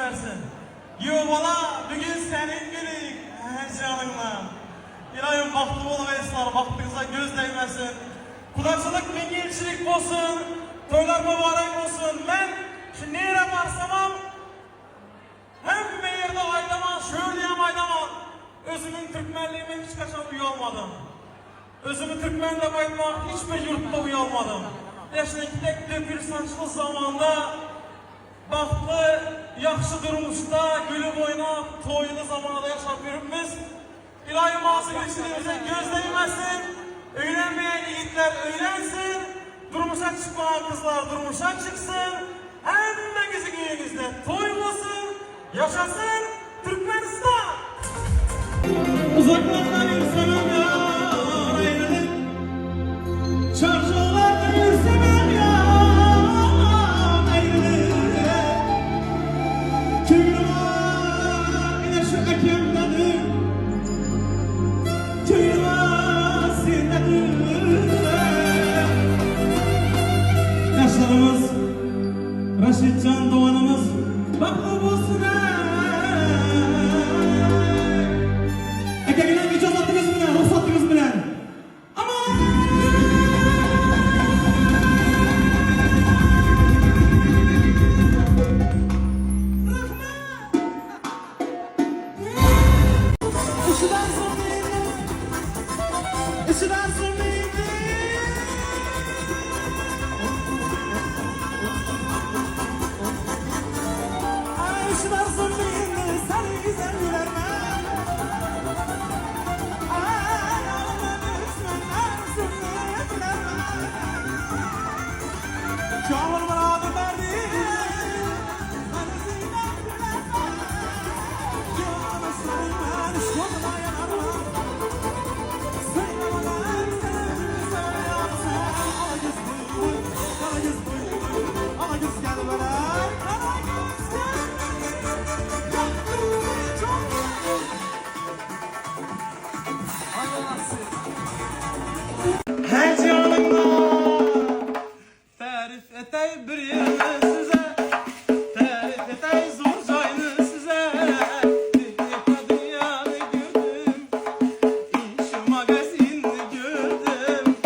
versin. Yuvala bugün senin günün. Canımla. İlayim baktı bol veslar, baktığınıza göz değmesin. Kudaçılık milliyetçilik olsun. Toylar mübarek olsun. Ben şu nere varsamam hem bir yerde aydaman, şöyleyem aydaman. Özümün Türkmenliğime hiç kaçan uyalmadım. Özümü Türkmen'de baytmak hiçbir yurtta uyalmadım. Yaşındaki tek dökül saçlı zamanda baktı, yaxşı durmuşda, gülüp oynap, toylu zamanında yaşap yürüpmüş. İlahi mazı geçirimize göz değmesin. Öğlenmeyen yiğitler öğlensin. Durmuşa çıkmayan kızlar durmuşa çıksın. Hemmenizi gününüzde toy olsun. Yaşasın Türkmenistan. Uzaklardan yürüsemem yar eğledim. Çarşılardan yürüsemem yar eğledim. Tüylüma yine şu ekemdedir. Tüylüma sinnedir. Yaşlarımız Raşitcan Doğan'ımız baklı bulsun. Ekegine bir çözatınız bilen, ruhsatınız bilen. Işıdan sonraydı. Ay ışıdan sonraydı. Sen güzel yülerme. Ay ağlamın üstünden sürmeye bilerme. Çağlar bana adı verdi. Anasından bilerme. Canı sürmen şokuna yanarma. Her canımda tarif etey bir yerini size, tarif etey zor cayını size. Teknika dünyanı gördüm, şu magazinini gördüm.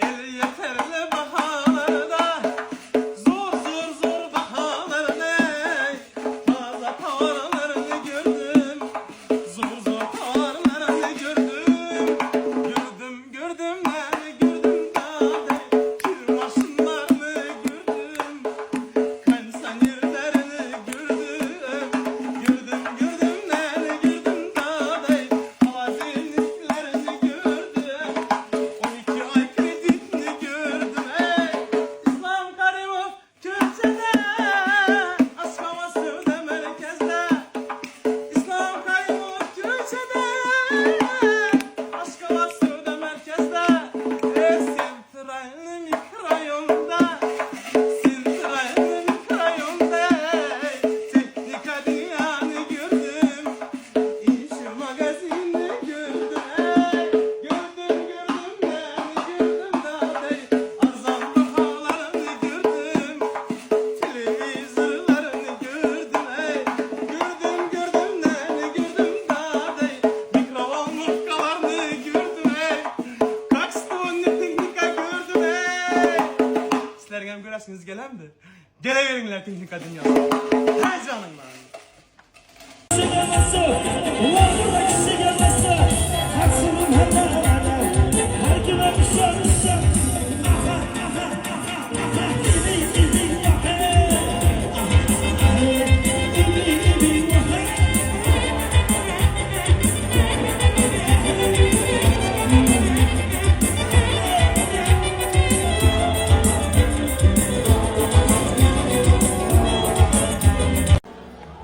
El yeterli bahalarda, zor bahalarını, fazla paralarını gördüm. Zor paralarını gördüm. Gördüm nerede gördüm dağda, kür maşınlarını gördüm. Kansan yerlerini gördüm. Gördüm nerede gördüm dağda, halazinliklerini gördüm. 12 ay kreditini gördüm. İslam Karimov Kürtçe'de, Askava Sövde merkezde. İslam Karimov Kürtçe'de, Askava Sövde merkezde. Sintral'ın mikrayonda, Sintral'ın mikrayonda. Teknika dünyanı gördüm, İş magazinini gördüm. Gördüm dağda, arzan bahalarını gördüm. Televizörlerini gördüm. Gördüm dağda, mikrovolnovkalarını gördüm. Kaç stonlu teknika gördüm. Sizler hem göresiniz gelemdi. Geleverinler teknika dünyası. Her canım var.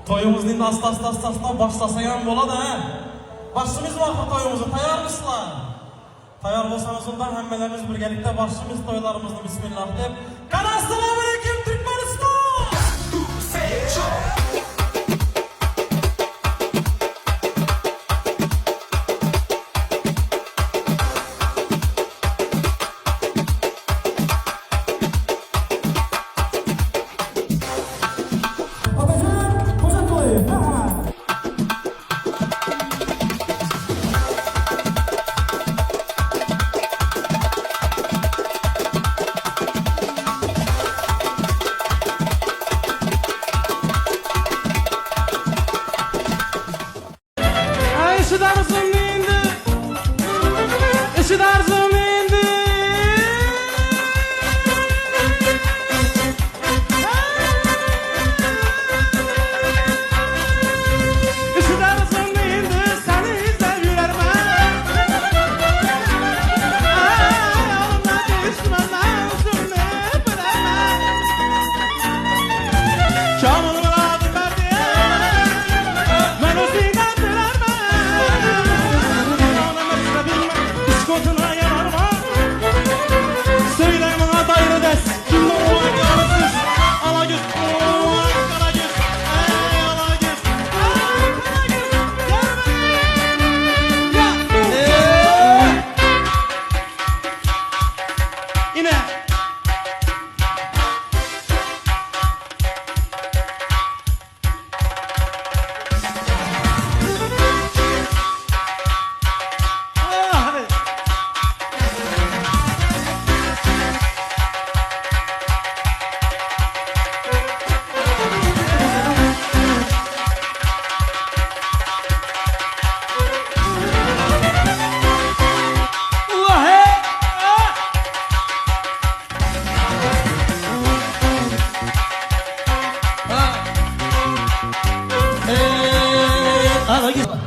Toyumuzun asta başlasayan boladı ha. Başımız vakit toyumuzu tayar mısınlar? Tayar olsanız ondan hemmelerimiz birlikte başımız toylarımızı bismillah deyip. Assalamu alaikum Türkmenistan!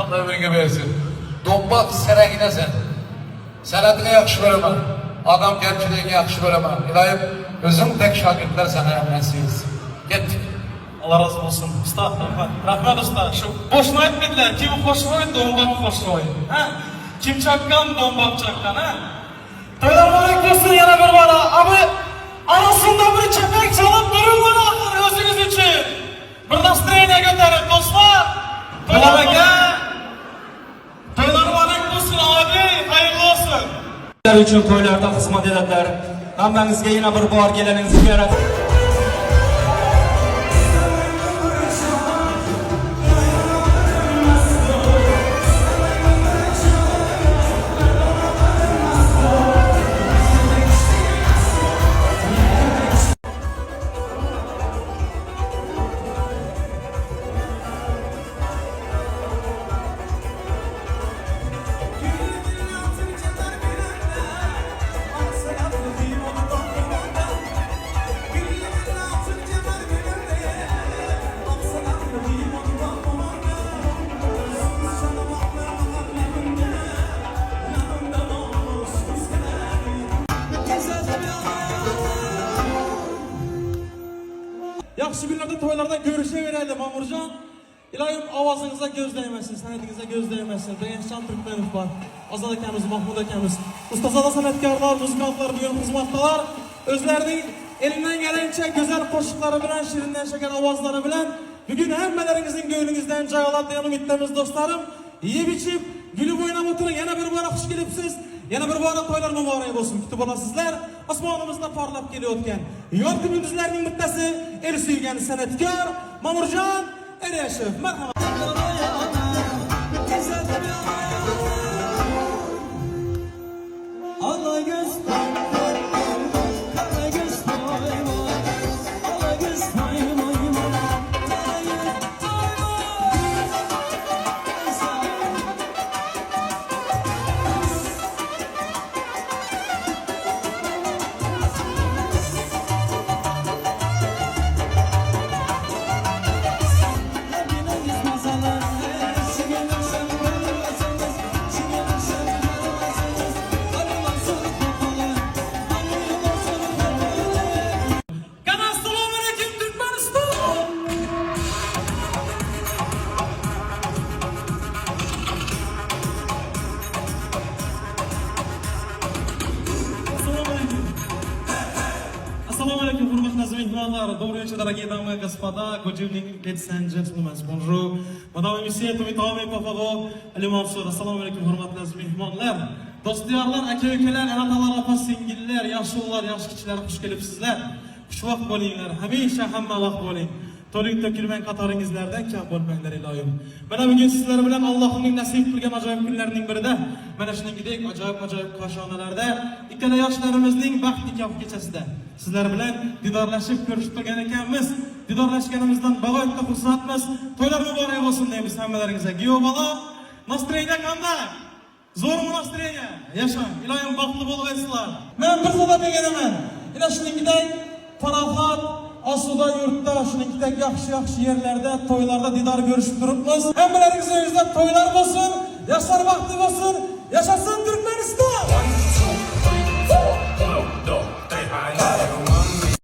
Allah ömrünge versin. Dombat serengine sen. Senetine yakşı veremem. Adam gerçiliğine yakşı veremem. İlayim özüm tek şagirtler sana emrensiyiz. Git. Allah razı olsun. Usta, rahmet usta. Şu boşuna etmediler. Kim hoşuna etti, ondan hoşuna etti. Kim çakkan, ondan çakkan. Toylar mübarek olsun yana bir bana. Abi arasında bir çepek çalıp durun bana özünüz için. Bir настроение götürün dostlar. Toylar mübarek olsun abi. Hayırlı olsun. Sizler üçün toylarda xizmat edədilər. Həmmənizə yenə bir bar gələninizi görək. Yaxşı günlerde toylarda görüşeverelim Mamurcan. İlayim avazınıza göz değmesin, sanatınıza göz değmesin. Beyenşan Türkmenov var. Azad ekemiz, Mahmud ekemiz. Ustasada sanatkarlar, muzikantlar, bugün hizmetliler. Özlerinin elinden gelince güzel koşukları bilen, şirinden şeker avazları bilen. Bugün hemmelerimizin gönlünüzden cayalab diyelim itlemiz dostlarım. Yiyip içip, gülüp oynap oturun. Yana bir bana hoş gelipsiz. Yana bir bana toylar mübarek olsun. Kütüp olasızlar. Osmanımızda parlap geliyorken. Yol gündüzlerinin müddesi, el suygen sanatkar, Mamurcan Eryaşev. Merhaba. Allah göz Assalamu alaikum, hurmatli mehmonlar. Добрый вечер, дорогие дамы и господа. Good evening, ladies and gentlemen. Bonjour. Madame et messieurs, tout le temps, mes papas, Ali Mansur. Assalamu alaikum, hurmatli mehmonlar. Dostlarlar, aka-ukalar, analar, opa, singillar, yoshlar, yosh kichiklar, xush kelibsizlar. Xushvaqt bo'linglar. Hamisha hamma vaqt bo'ling. To'ling to'kilmang qatoringizlardan kam bo'lmanglar iloyim. Mana bugun sizlar bilan Allohning nasib qilgan ajoyib kunlarning birida, mana shuningdek ajoyib qoshonalarda ikkala yoshlarimizning baxt nikoh kechasida sizlar bilan didorlashib ko'rishib turgan ekanmiz. Didorlashganimizdan bag'oyatda xursandmiz. To'ylar muborak bo'lsin deymiz hammalaringizga. Giyo bola, настроение qanday? Zo'rmi настроение? Yashang, iloyim baxtli bo'lg'aysizlar. Men bir sabab egaman. Ina shuningdek farohat Asuda yurtda, shuningdek yaxshi yerlarda, to'ylarda didor ko'rishib turibmiz. Hammalaringiz uyingizda to'ylar bo'lsin, yoshlar baxtli bo'lsin, yashasın Turkmeniston!